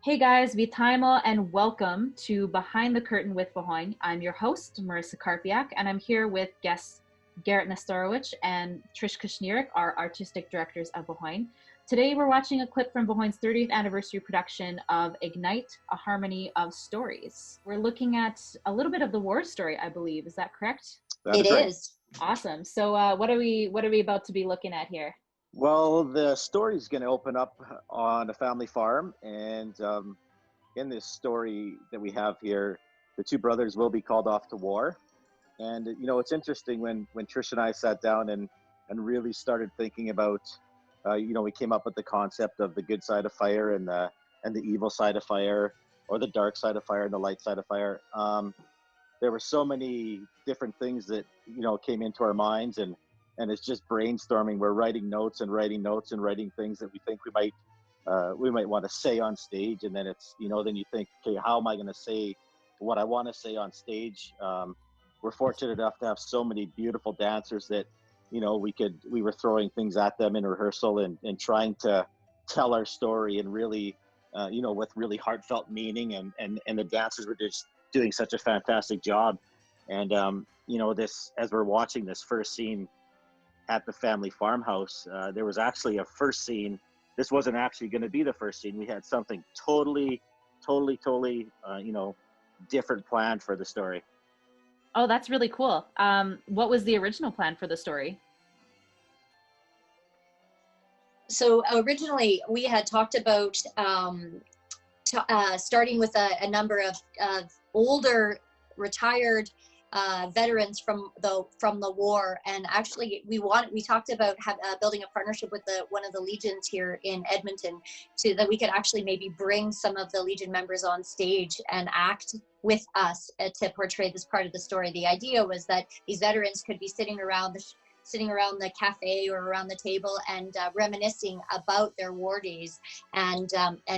Hey guys, vítаємо and welcome to Behind the Curtain with Vohon. I'm your host, Marissa Karpiak, and I'm here with guests Garrett Nestorowich and Trish Kushniruk, our artistic directors of Vohon. Today we're watching a clip from Vohon's 30th anniversary production of Ignite, a Harmony of Stories. We're looking at a little bit of the war story, I believe. Is that correct? That is right. Awesome. So what are we about to be looking at here? Well, the story is going to open up on a family farm, and in this story that we have here, the two brothers will be called off to war. And it's interesting when Trish and I sat down and really started thinking about, we came up with the concept of the good side of fire and the evil side of fire, or the dark side of fire and the light side of fire. There were so many different things that came into our minds, and it's just brainstorming. We're writing notes and writing things that we think we might want to say on stage. And then then you think, okay, how am I going to say what I want to say on stage? We're fortunate enough to have so many beautiful dancers that, we were throwing things at them in rehearsal and trying to tell our story and really, with really heartfelt meaning. And the dancers were just doing such a fantastic job. And, as we're watching this first scene at the family farmhouse, there was actually a first scene. This wasn't actually going to be the first scene. We had something totally, different planned for the story. Oh, that's really cool. What was the original plan for the story? So originally we had talked about starting with a number of older retired veterans from the war, and actually we talked about building a partnership with one of the legions here in Edmonton, so that we could actually maybe bring some of the legion members on stage and act with us to portray this part of the story. The idea was that these veterans could be sitting around the cafe or around the table and reminiscing about their war days, and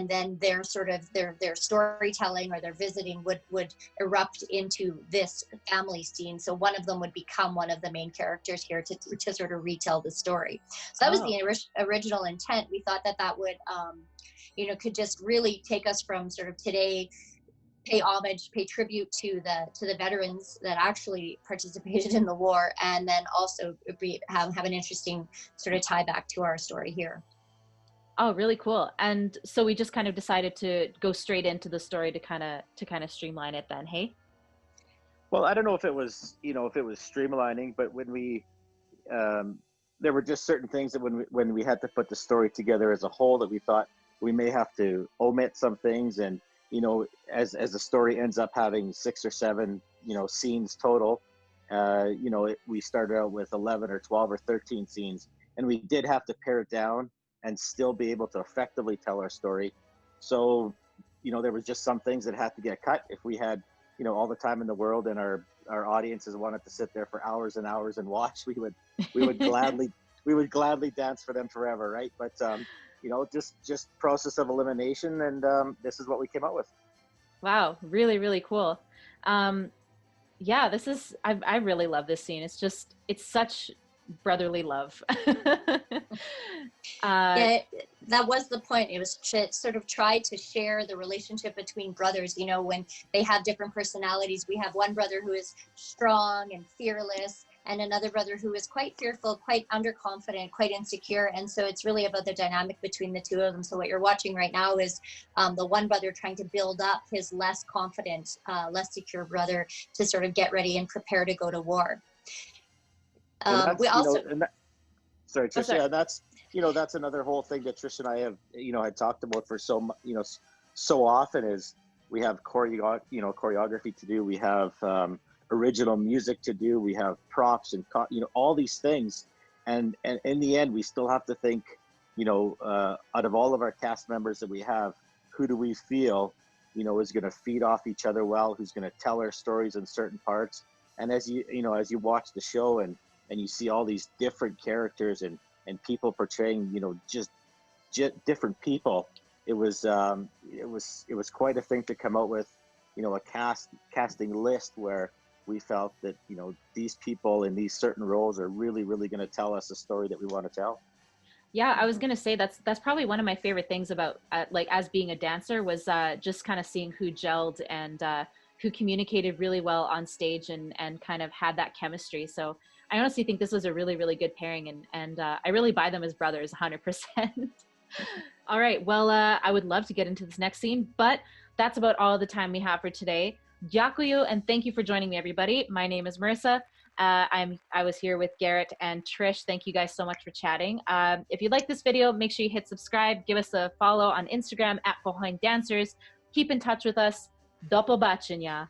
then their storytelling or their visiting would erupt into this family scene. So one of them would become one of the main characters here to sort of retell the story. So that was the original intent. We thought that would could just really take us from sort of today, pay homage, pay tribute to the veterans that actually participated in the war, and then also have an interesting sort of tie back to our story here. Oh, really cool. And so we just kind of decided to go straight into the story to kind of streamline it then, hey? Well, I don't know if it was streamlining, but when we there were just certain things that when we had to put the story together as a whole, that we thought we may have to omit some things. And as the story ends up having 6 or 7, scenes total, we started out with 11 or 12 or 13 scenes, and we did have to pare it down and still be able to effectively tell our story. So, there was just some things that had to get cut. If we had, all the time in the world and our audiences wanted to sit there for hours and hours and watch, we would gladly dance for them forever, right? But just process of elimination, and this is what we came up with. Wow, really, really cool. Yeah, I really love this scene. It's such brotherly love. Yeah, that was the point. It was to sort of try to share the relationship between brothers, when they have different personalities. We have one brother who is strong and fearless, and another brother who is quite fearful, quite underconfident, quite insecure. And so it's really about the dynamic between the two of them. So what you're watching right now is the one brother trying to build up his less confident, less secure brother to sort of get ready and prepare to go to war. We also... Sorry, Trish. Yeah, that's another whole thing that Trish and I have, had talked about for so often, is we have choreography to do. We have original music to do. We have props and all these things, and in the end, we still have to think, out of all of our cast members that we have, who do we feel, is going to feed off each other well, who's going to tell our stories in certain parts. And as you watch the show and you see all these different characters and people portraying, just different people, it was quite a thing to come out with, a casting list where we felt that, these people in these certain roles are really, really going to tell us a story that we want to tell. Yeah, I was gonna say that's probably one of my favorite things about like as being a dancer was just kind of seeing who gelled and who communicated really well on stage and kind of had that chemistry. So I honestly think this was a really really good pairing, and I really buy them as brothers 100%. All right, well I would love to get into this next scene, but that's about all the time we have for today. Дякую, and thank you for joining me, everybody. My name is Marissa. I was here with Garrett and Trish. Thank you guys so much for chatting. If you like this video, make sure you hit subscribe. Give us a follow on Instagram at Vohon Dancers. Keep in touch with us. До побачення.